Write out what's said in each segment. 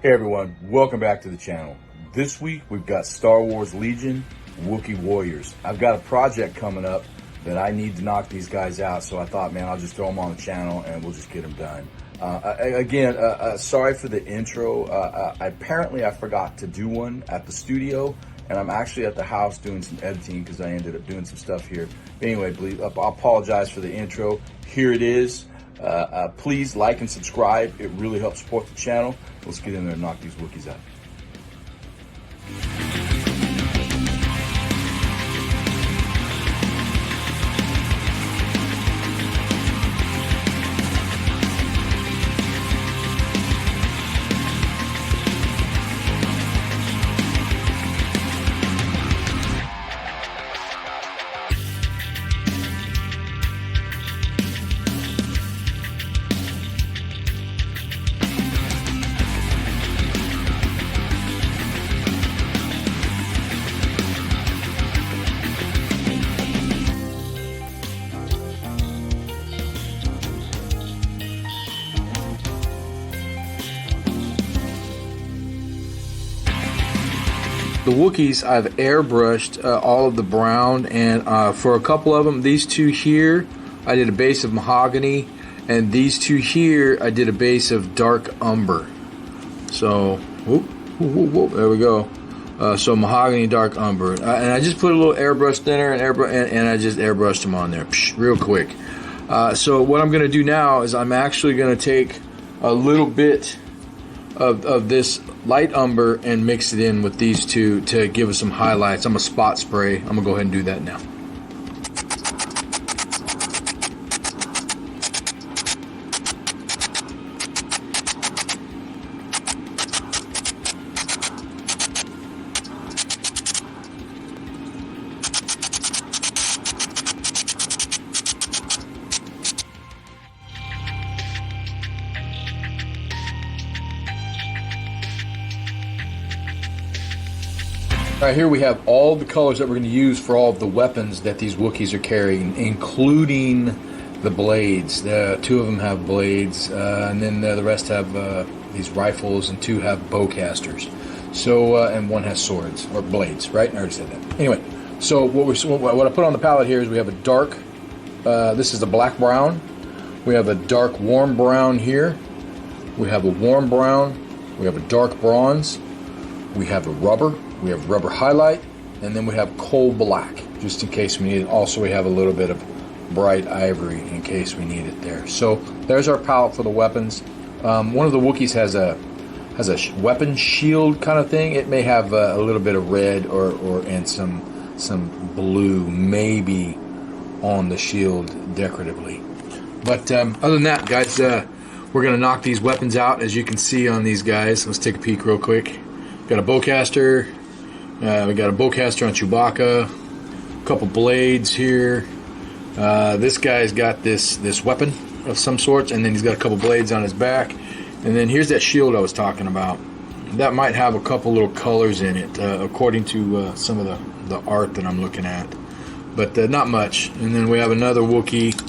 Hey everyone, welcome back to the channel. This week we've got Star Wars Legion, Wookie Warriors. I've got a project coming up that I need to knock these guys out, so I thought, man, I'll just throw them on the channel and we'll just get them done. Sorry for the intro. Apparently I forgot to do one at the studio, and I'm actually at the house doing some editing because I ended up doing some stuff here. But anyway, I apologize for the intro. Here it is. Please like and subscribe. It really helps support the channel. Let's get in there and knock these Wookiees out. The Wookiees, I've airbrushed all of the brown, and for a couple of them, these two here, I did a base of mahogany, and these two here, I did a base of dark umber. So, there we go. So mahogany, dark umber, and I just put a little airbrush thinner and I just airbrushed them on there, real quick. So what I'm going to do now is I'm actually going to take a little bit of this light umber and mix it in with these two to give us some highlights. I'm a spot spray. I'm gonna go ahead and do that now. All right, here we have all the colors that we're going to use for all of the weapons that these Wookiees are carrying, including the blades. Two of them have blades, and then the rest have these rifles, and two have bowcasters. So, and one has swords or blades, right? I already said that. Anyway, so what I put on the palette here is we have a dark. This is a black brown. We have a dark warm brown here. We have a warm brown. We have a dark bronze. We have a rubber. We have rubber highlight, and then we have coal black, just in case we need it. Also, we have a little bit of bright ivory in case we need it there. So there's our palette for the weapons. One of the Wookiees has a weapon shield kind of thing. It may have a little bit of red and some blue maybe on the shield decoratively. But other than that, guys, we're gonna knock these weapons out, as you can see on these guys. Let's take a peek real quick. Got a bowcaster. We got a bowcaster on Chewbacca. A couple blades here. This guy's got this weapon of some sort, and then he's got a couple blades on his back. And then here's that shield I was talking about. That might have a couple little colors in it, according to some of the art that I'm looking at, but not much. And then we have another Wookiee.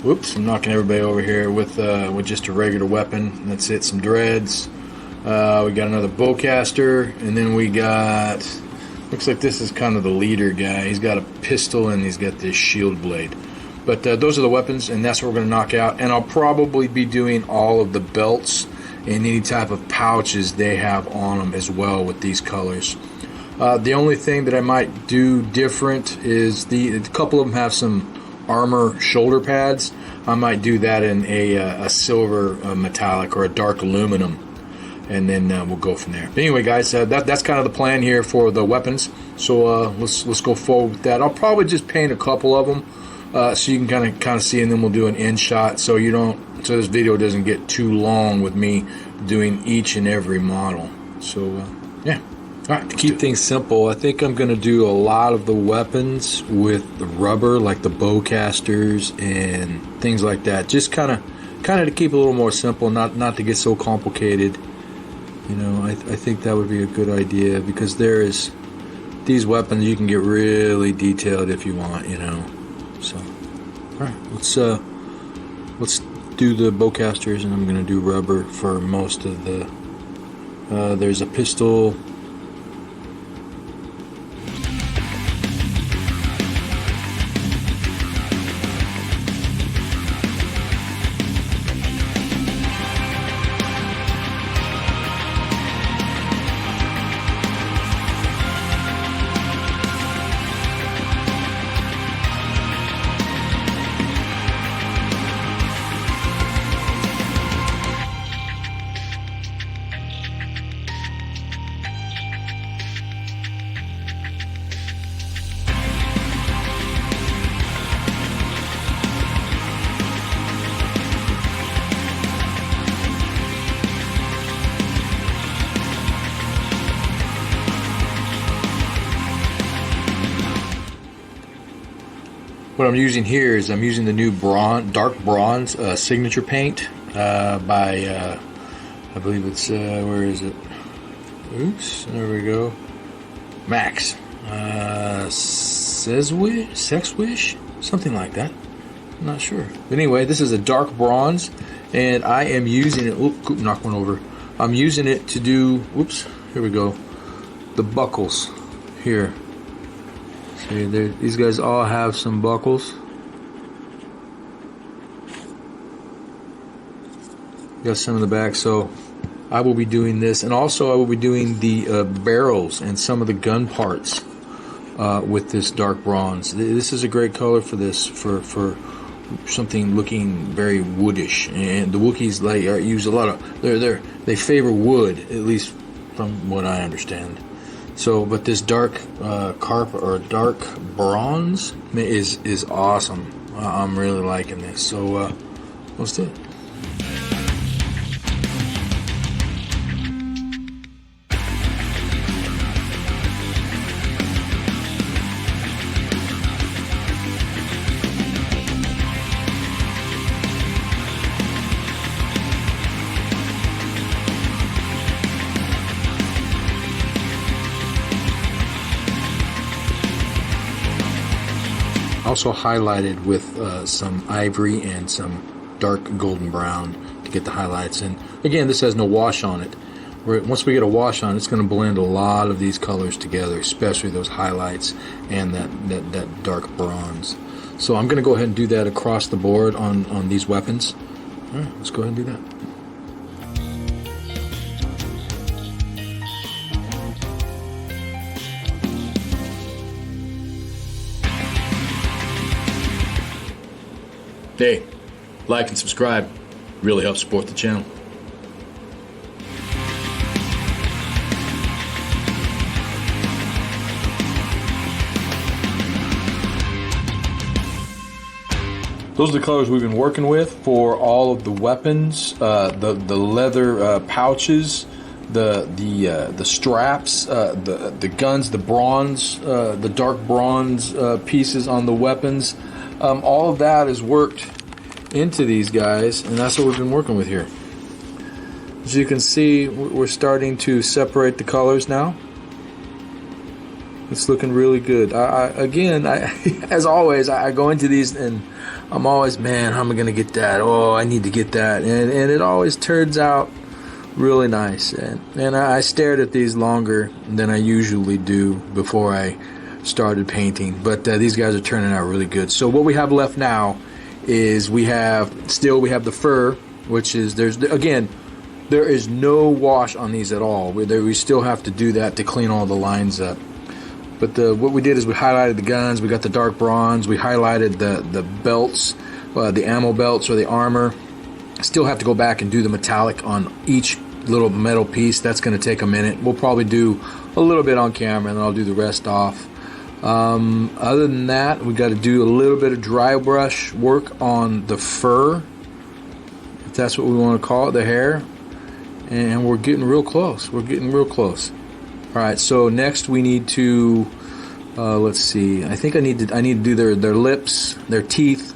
Whoops! I'm knocking everybody over here with just a regular weapon. That's it. Some dreads. We got another bowcaster, and then we got, looks like this is kind of the leader guy. He's got a pistol and he's got this shield blade. But those are the weapons, and that's what we're going to knock out. And I'll probably be doing all of the belts and any type of pouches they have on them as well with these colors. The only thing that I might do different is a couple of them have some armor shoulder pads. I might do that in a silver metallic or a dark aluminum. And then we'll go from there. But anyway, guys, that's kind of the plan here for the weapons. So let's go forward with that. I'll probably just paint a couple of them so you can kind of see, and then we'll do an end shot so this video doesn't get too long with me doing each and every model. So yeah. All right, to keep things simple, I think I'm going to do a lot of the weapons with the rubber, like the bowcasters and things like that. Just kind of to keep it a little more simple, not to get so complicated. You know, I think that would be a good idea, because these weapons you can get really detailed if you want, you know. So, all right, let's do the bowcasters, and I'm going to do rubber for most of the There's a pistol. What I'm using here is I'm using the new dark bronze signature paint by I believe it's where is it? Oops, there we go. Max Sexwish, something like that. I'm not sure. But anyway, this is a dark bronze, and I am using it. Oop, knock one over. I'm using it to do. Whoops, here we go. The buckles here. See, these guys all have some buckles. Got some in the back, so I will be doing this, and also I will be doing the barrels and some of the gun parts with this dark bronze. This is a great color for this, for something looking very woodish. And the Wookiees use a lot of they favor wood, at least from what I understand. So, but this dark dark bronze is awesome. I'm really liking this. So let's do it. Also highlighted with some ivory and some dark golden brown to get the highlights. And again, this has no wash on it. Once we get a wash on it, it's going to blend a lot of these colors together, especially those highlights and that dark bronze. So I'm going to go ahead and do that across the board on these weapons. All right, let's go ahead and do that. Hey, like and subscribe. Really helps support the channel. Those are the colors we've been working with for all of the weapons, the leather pouches, the straps, the guns, the bronze, the dark bronze pieces on the weapons. All of that is worked into these guys, and that's what we've been working with here. As you can see, we're starting to separate the colors now. It's looking really good. Again, as always, I go into these and I'm always, man, how am I going to get that? Oh, I need to get that. And it always turns out really nice. And I stared at these longer than I usually do before I started painting, but these guys are turning out really good. So what we have left now is we have the fur, which is there is no wash on these at all. We still have to do that to clean all the lines up. But what we did is we highlighted the guns. We got the dark bronze. We highlighted the belts, the ammo belts or the armor. Still have to go back and do the metallic on each little metal piece. That's going to take a minute. We'll probably do a little bit on camera, and then I'll do the rest off. Other than that, we got to do a little bit of dry brush work on the fur, if that's what we want to call it, the hair, and we're getting real close. All right, so next we need to let's see. I think I need to do their lips, their teeth.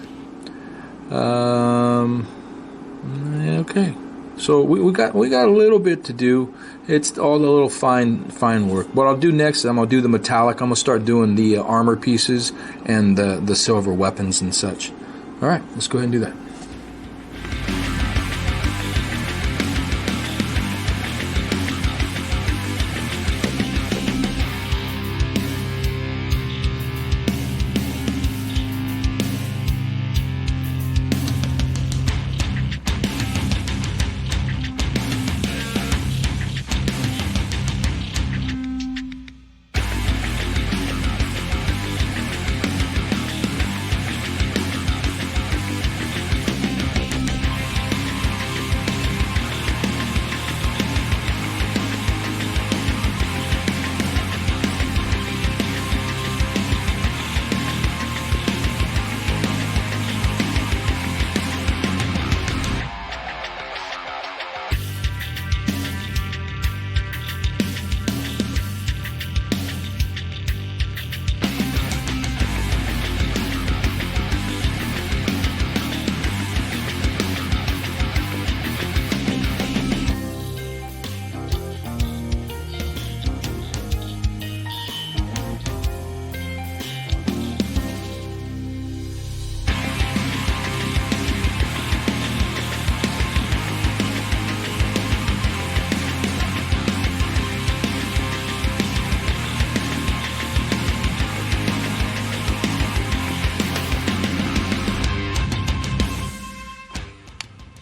Okay. So we got a little bit to do. It's all the little fine work. What I'll do next is I'll do the metallic. I'm gonna start doing the armor pieces and the silver weapons and such. All right, let's go ahead and do that.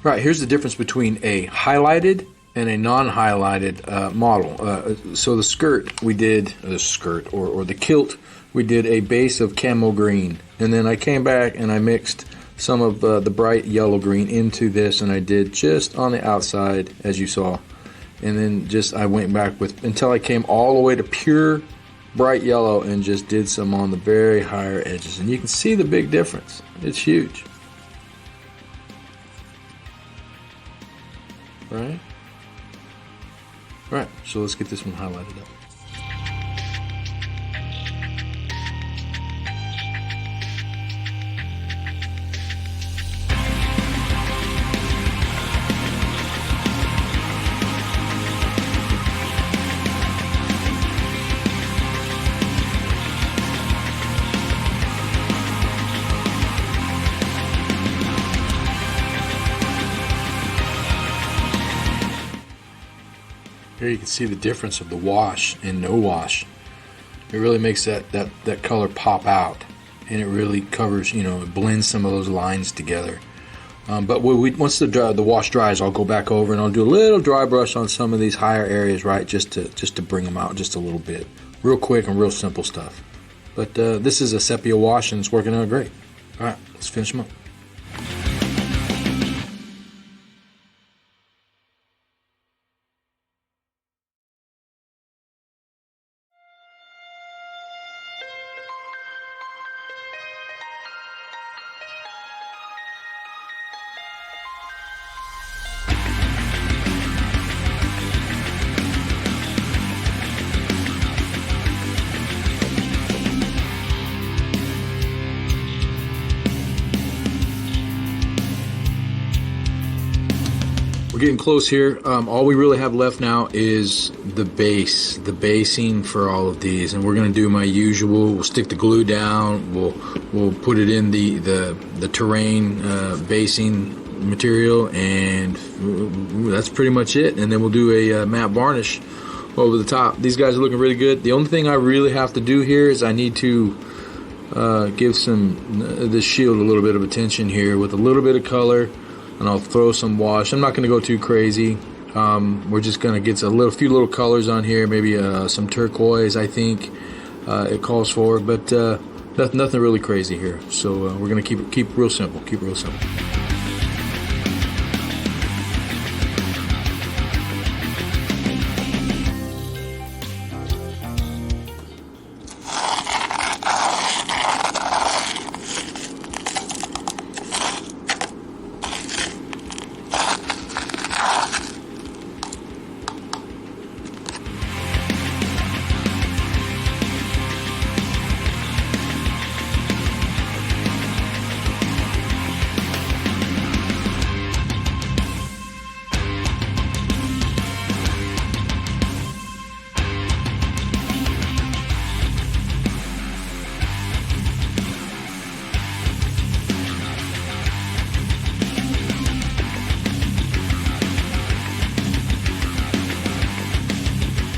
Right, here's the difference between a highlighted and a non-highlighted model. So the skirt, we did, the skirt, or the kilt, we did a base of camo green. And then I came back and I mixed some of the bright yellow green into this, and I did just on the outside, as you saw. And then just I went back with, until I came all the way to pure bright yellow, and just did some on the very higher edges. And you can see the big difference. It's huge. Right? Right, so let's get this one highlighted up. Here you can see the difference of the wash and no wash. It really makes that color pop out, and it really covers, you know, it blends some of those lines together. But once the wash dries, I'll go back over and I'll do a little dry brush on some of these higher areas, right, just to bring them out just a little bit. Real quick and real simple stuff. But this is a sepia wash and it's working out great. All right, let's finish them up. We're getting close here. All we really have left now is the base, the basing for all of these, and we're going to do my usual. We'll stick the glue down. We'll put it in the terrain basing material, and that's pretty much it. And then we'll do a matte varnish over the top. These guys are looking really good. The only thing I really have to do here is I need to give this shield a little bit of attention here with a little bit of color. And I'll throw some wash. I'm not going to go too crazy. We're just going to get few little colors on here, maybe some turquoise, I think it calls for, but nothing really crazy here. So we're going to keep it real simple. Keep it real simple.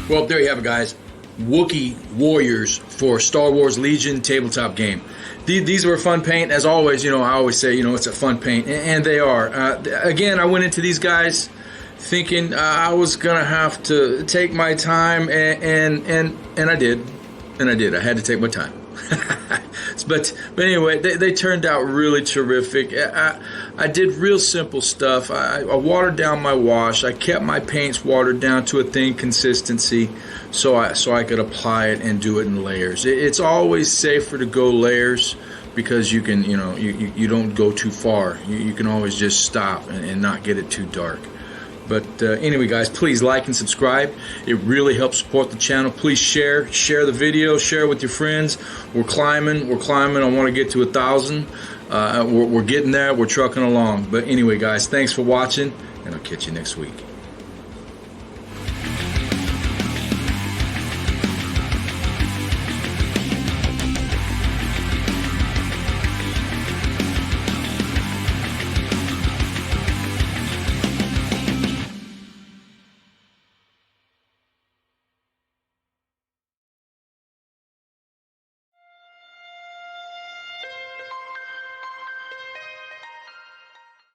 Well, there you have it, guys. Wookie Warriors for Star Wars Legion tabletop game. These were a fun paint. As always, you know, I always say, you know, it's a fun paint, and they are. Again, I went into these guys thinking I was going to have to take my time, and I did. And I did. I had to take my time. But anyway, they turned out really terrific. I did real simple stuff. I watered down my wash. I kept my paints watered down to a thin consistency so I could apply it and do it in layers. It's always safer to go layers because you can, you know, you don't go too far. You can always just stop and not get it too dark. But anyway, guys, please like and subscribe. It really helps support the channel. Please share the video, share it with your friends. We're climbing. I want to get to 1,000. We're getting there. We're trucking along. But anyway, guys, thanks for watching, and I'll catch you next week.